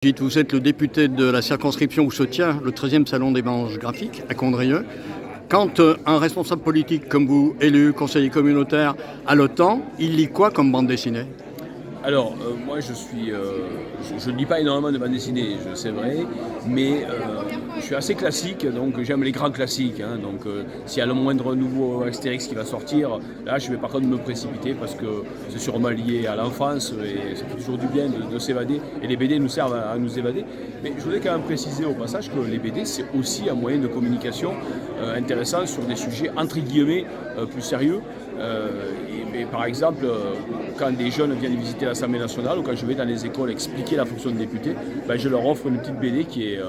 Vous êtes le député de la circonscription où se tient le 13e salon des manches graphiques à Condrieu. Quand un responsable politique comme vous, élu, conseiller communautaire, a le temps, il lit quoi comme bande dessinée ? Alors, moi je ne lis pas énormément de bande dessinée, c'est vrai, mais je suis assez classique, donc j'aime les grands classiques. Donc s'il y a le moindre nouveau Astérix qui va sortir, là je vais par contre me précipiter parce que c'est sûrement lié à l'enfance et ça fait toujours du bien de s'évader. Et les BD nous servent à nous évader. Mais je voulais quand même préciser au passage que les BD c'est aussi un moyen de communication intéressant sur des sujets entre guillemets plus sérieux. Et par exemple, quand des jeunes viennent visiter l'Assemblée nationale ou quand je vais dans les écoles expliquer la fonction de député, je leur offre une petite BD qui est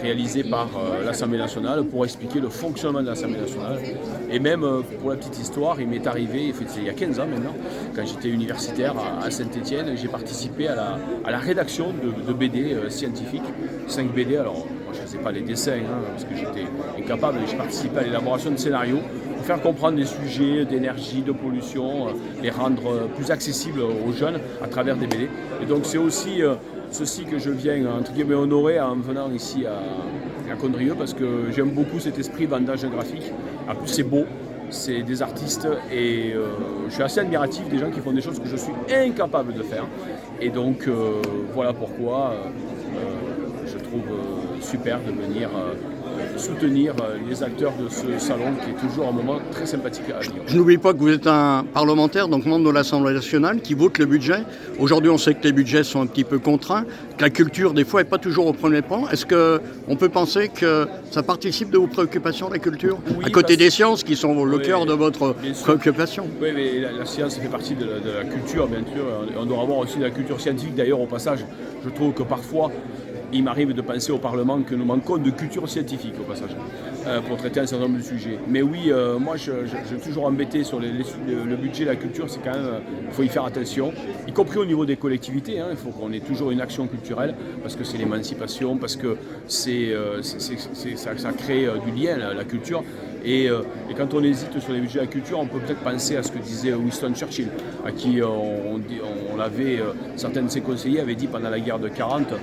réalisée par l'Assemblée nationale pour expliquer le fonctionnement de l'Assemblée nationale. Et même pour la petite histoire, il m'est arrivé, il y a 15 ans maintenant, quand j'étais universitaire à Saint-Étienne, j'ai participé à la rédaction de BD scientifiques, 5 BD. Alors, moi, je ne faisais pas les dessins parce que j'étais incapable, mais j'ai participé à l'élaboration de scénarios pour faire comprendre des sujets d'énergie, de pollution, les rendre plus accessibles aux jeunes à travers des BD. Et donc c'est aussi ceci que je viens entre guillemets honorer en venant ici à Condrieu parce que j'aime beaucoup cet esprit bandage graphique. En plus c'est beau, c'est des artistes et je suis assez admiratif des gens qui font des choses que je suis incapable de faire. Et donc voilà pourquoi je trouve super de venir soutenir les acteurs de ce salon qui est toujours un moment très sympathique à vivre. Je n'oublie pas que vous êtes un parlementaire, donc membre de l'Assemblée nationale, qui vote le budget. Aujourd'hui, on sait que les budgets sont un petit peu contraints, que la culture, des fois, n'est pas toujours au premier plan. Est-ce qu'on peut penser que ça participe de vos préoccupations, la culture, oui, à côté des sciences, qui sont le cœur de votre préoccupation ? Oui, mais la science fait partie de la culture, bien sûr. On doit avoir aussi de la culture scientifique. D'ailleurs, au passage, je trouve que parfois, il m'arrive de penser au Parlement que nous manquons de culture scientifique, au passage, pour traiter un certain nombre de sujets. Mais oui, moi, je suis toujours embêté sur le budget, la culture, c'est quand même, il faut y faire attention, y compris au niveau des collectivités. Il faut qu'on ait toujours une action culturelle, parce que c'est l'émancipation, parce que ça crée du lien, la culture. Et quand on hésite sur les budgets de la culture, on peut peut-être penser à ce que disait Winston Churchill, à qui on l'avait, certains de ses conseillers avaient dit pendant la guerre de 40,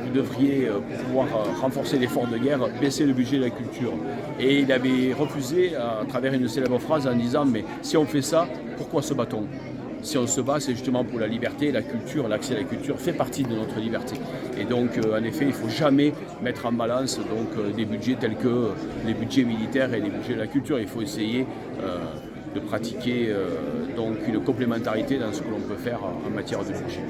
vous devriez pouvoir renforcer l'effort de guerre, baisser le budget de la culture. Et il avait refusé à travers une célèbre phrase en disant mais si on fait ça, pourquoi se bat-on ? Si on se bat, c'est justement pour la liberté, la culture, l'accès à la culture fait partie de notre liberté. Et donc, en effet, il ne faut jamais mettre en balance des budgets tels que les budgets militaires et les budgets de la culture. Il faut essayer de pratiquer donc une complémentarité dans ce que l'on peut faire en matière de budget.